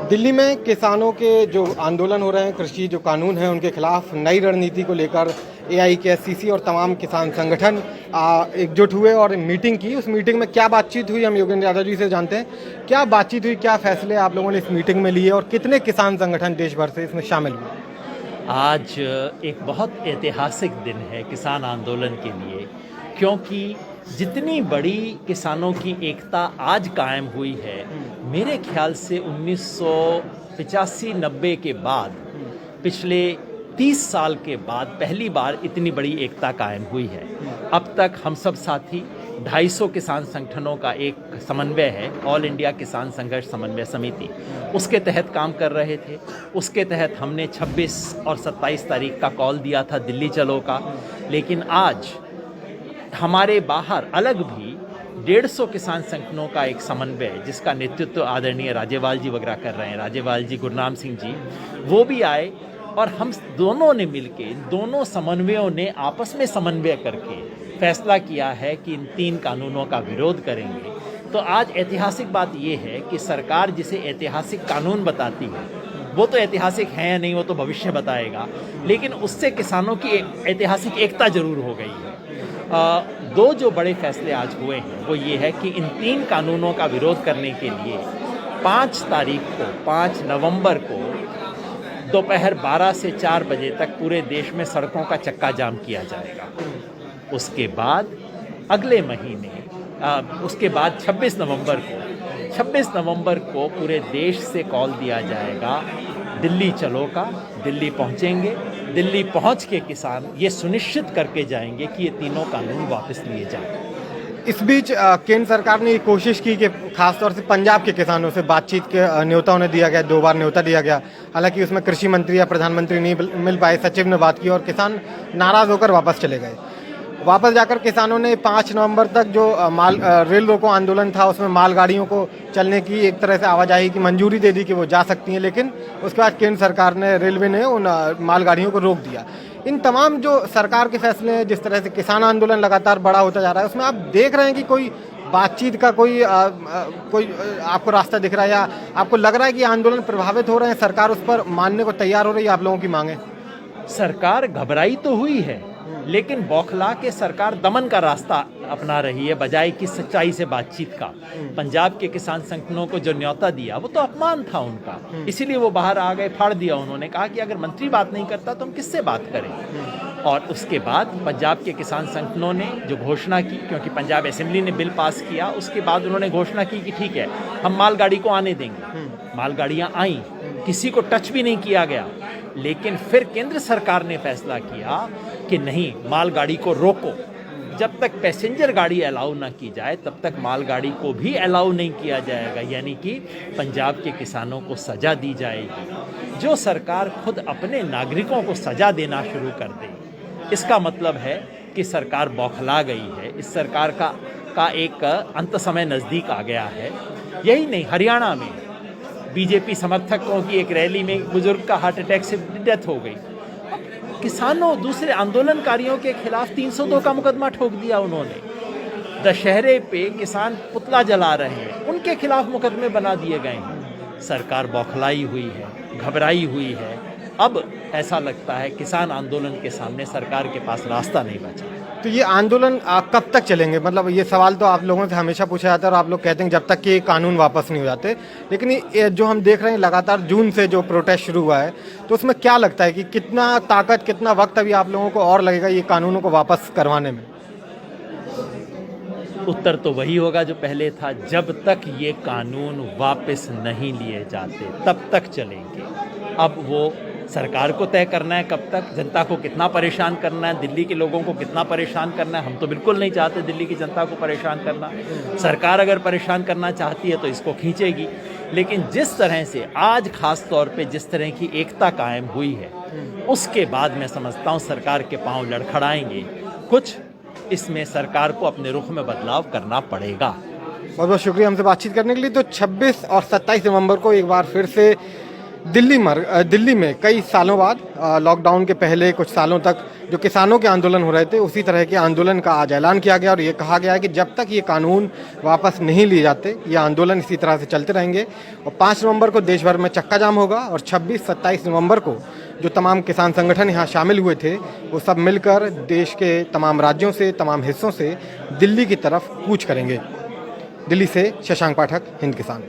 दिल्ली में किसानों के जो आंदोलन हो रहे हैं, कृषि जो कानून है उनके खिलाफ नई रणनीति को लेकर एआईकेएससीसी और तमाम किसान संगठन एकजुट हुए और मीटिंग की। उस मीटिंग में क्या बातचीत हुई हम योगेंद्र यादव जी से जानते हैं। क्या बातचीत हुई, क्या फैसले आप लोगों ने इस मीटिंग में लिए और कितने किसान संगठन देश भर से इसमें शामिल हुए? आज एक बहुत ऐतिहासिक दिन है किसान आंदोलन के लिए, क्योंकि जितनी बड़ी किसानों की एकता आज कायम हुई है, मेरे ख्याल से 1985-90 के बाद पिछले 30 साल के बाद पहली बार इतनी बड़ी एकता कायम हुई है। अब तक हम सब साथी 250 किसान संगठनों का एक समन्वय है, ऑल इंडिया किसान संघर्ष समन्वय समिति, उसके तहत काम कर रहे थे। उसके तहत हमने 26 और 27 तारीख का कॉल दिया था दिल्ली चलो का, लेकिन आज हमारे बाहर अलग भी 150 किसान संगठनों का एक समन्वय, जिसका नेतृत्व आदरणीय राजेवाल जी वगैरह कर रहे हैं, राजेवाल जी, गुरनाम सिंह जी, वो भी आए और हम दोनों ने मिलके, दोनों समन्वयों ने आपस में समन्वय करके फैसला किया है कि इन 3 कानूनों का विरोध करेंगे। तो आज ऐतिहासिक बात ये है कि सरकार जिसे ऐतिहासिक कानून बताती है, वो तो ऐतिहासिक है या नहीं वो तो भविष्य बताएगा, लेकिन उससे किसानों की ऐतिहासिक एकता जरूर हो गई है। 2 जो बड़े फैसले आज हुए हैं वो ये है कि इन 3 कानूनों का विरोध करने के लिए 5 तारीख को, 5 नवंबर को दोपहर 12 से 4 बजे तक पूरे देश में सड़कों का चक्का जाम किया जाएगा। उसके बाद अगले महीने उसके बाद 26 नवंबर को पूरे देश से कॉल दिया जाएगा दिल्ली चलो का। दिल्ली पहुंचेंगे, दिल्ली पहुंच के किसान ये सुनिश्चित करके जाएंगे कि ये तीनों कानून वापस लिए जाएं। इस बीच केंद्र सरकार ने ये कोशिश की कि खासतौर से पंजाब के किसानों से बातचीत के न्योता उन्हें दिया गया, 2 बार न्योता दिया गया। हालांकि उसमें कृषि मंत्री या प्रधानमंत्री नहीं मिल पाए, सचिव ने बात की और किसान नाराज होकर वापस चले गए। वापस जाकर किसानों ने 5 नवंबर तक जो रेल रोको आंदोलन था, उसमें मालगाड़ियों को चलने की एक तरह से आवाजाही की मंजूरी दे दी कि वो जा सकती हैं, लेकिन उसके बाद केंद्र सरकार ने, रेलवे ने उन मालगाड़ियों को रोक दिया। इन तमाम जो सरकार के फैसले हैं, जिस तरह से किसान आंदोलन लगातार बड़ा होता जा रहा है, उसमें आप देख रहे हैं कि कोई बातचीत का कोई आपको रास्ता दिख रहा है, या आपको लग रहा है कि आंदोलन प्रभावित हो रहे हैं, सरकार उस पर मानने को तैयार हो रही है आप लोगों की मांगे? सरकार घबराई तो हुई है, लेकिन बौखला के सरकार दमन का रास्ता अपना रही है बजाय कि सच्चाई से बातचीत का। पंजाब के किसान संगठनों को जो न्योता दिया वो तो अपमान था उनका, इसीलिए वो बाहर आ गए, फाड़ दिया। उन्होंने कहा कि अगर मंत्री बात नहीं करता तो हम किससे बात करें। और उसके बाद पंजाब के किसान संगठनों ने जो घोषणा की, क्योंकि पंजाब असेंबली ने बिल पास किया, उसके बाद उन्होंने घोषणा की कि ठीक है, हम मालगाड़ी को आने देंगे। मालगाड़ियाँ आईं, किसी को टच भी नहीं किया गया, लेकिन फिर केंद्र सरकार ने फैसला किया कि नहीं, मालगाड़ी को रोको। जब तक पैसेंजर गाड़ी अलाउ ना की जाए तब तक मालगाड़ी को भी अलाउ नहीं किया जाएगा, यानी कि पंजाब के किसानों को सज़ा दी जाएगी। जो सरकार खुद अपने नागरिकों को सज़ा देना शुरू कर दे, इसका मतलब है कि सरकार बौखला गई है। इस सरकार का एक अंत समय नज़दीक आ गया है। यही नहीं, हरियाणा में बीजेपी समर्थकों की एक रैली में बुजुर्ग का हार्ट अटैक से डेथ हो गई। किसानों, दूसरे आंदोलनकारियों के खिलाफ 302 का मुकदमा ठोक दिया उन्होंने। दशहरे पे किसान पुतला जला रहे हैं, उनके खिलाफ मुकदमे बना दिए गए हैं। सरकार बौखलाई हुई है, घबराई हुई है। अब ऐसा लगता है किसान आंदोलन के सामने सरकार के पास रास्ता नहीं बचा। तो ये आंदोलन कब तक चलेंगे? मतलब ये सवाल तो आप लोगों से हमेशा पूछा जाता है और आप लोग कहते हैं जब तक कि ये कानून वापस नहीं हो जाते, लेकिन ये जो हम देख रहे हैं लगातार जून से जो प्रोटेस्ट शुरू हुआ है, तो उसमें क्या लगता है कि कितना ताकत, कितना वक्त अभी आप लोगों को और लगेगा ये कानूनों को वापस करवाने में? उत्तर तो वही होगा जो पहले था, जब तक ये कानून वापस नहीं लिए जाते तब तक चलेंगे। अब वो सरकार को तय करना है कब तक, जनता को कितना परेशान करना है, दिल्ली के लोगों को कितना परेशान करना है। हम तो बिल्कुल नहीं चाहते दिल्ली की जनता को परेशान करना। सरकार अगर परेशान करना चाहती है तो इसको खींचेगी, लेकिन जिस तरह से आज खास तौर पे जिस तरह की एकता कायम हुई है, उसके बाद मैं समझता हूँ सरकार के पांव लड़खड़ाएंगे। कुछ इसमें सरकार को अपने रुख में बदलाव करना पड़ेगा। बहुत बहुत शुक्रिया हमसे बातचीत करने के लिए। तो 26 और 27 नवंबर को एक बार फिर से दिल्ली में कई सालों बाद लॉकडाउन के पहले कुछ सालों तक जो किसानों के आंदोलन हो रहे थे, उसी तरह के आंदोलन का आज ऐलान किया गया और ये कहा गया है कि जब तक ये कानून वापस नहीं लिए जाते, ये आंदोलन इसी तरह से चलते रहेंगे। और 5 नवंबर को देश भर में चक्का जाम होगा और 26-27 नवंबर को जो तमाम किसान संगठन यहाँ शामिल हुए थे, वो सब मिलकर देश के तमाम राज्यों से, तमाम हिस्सों से दिल्ली की तरफ कूच करेंगे। दिल्ली से शशांक पाठक, हिंद किसान।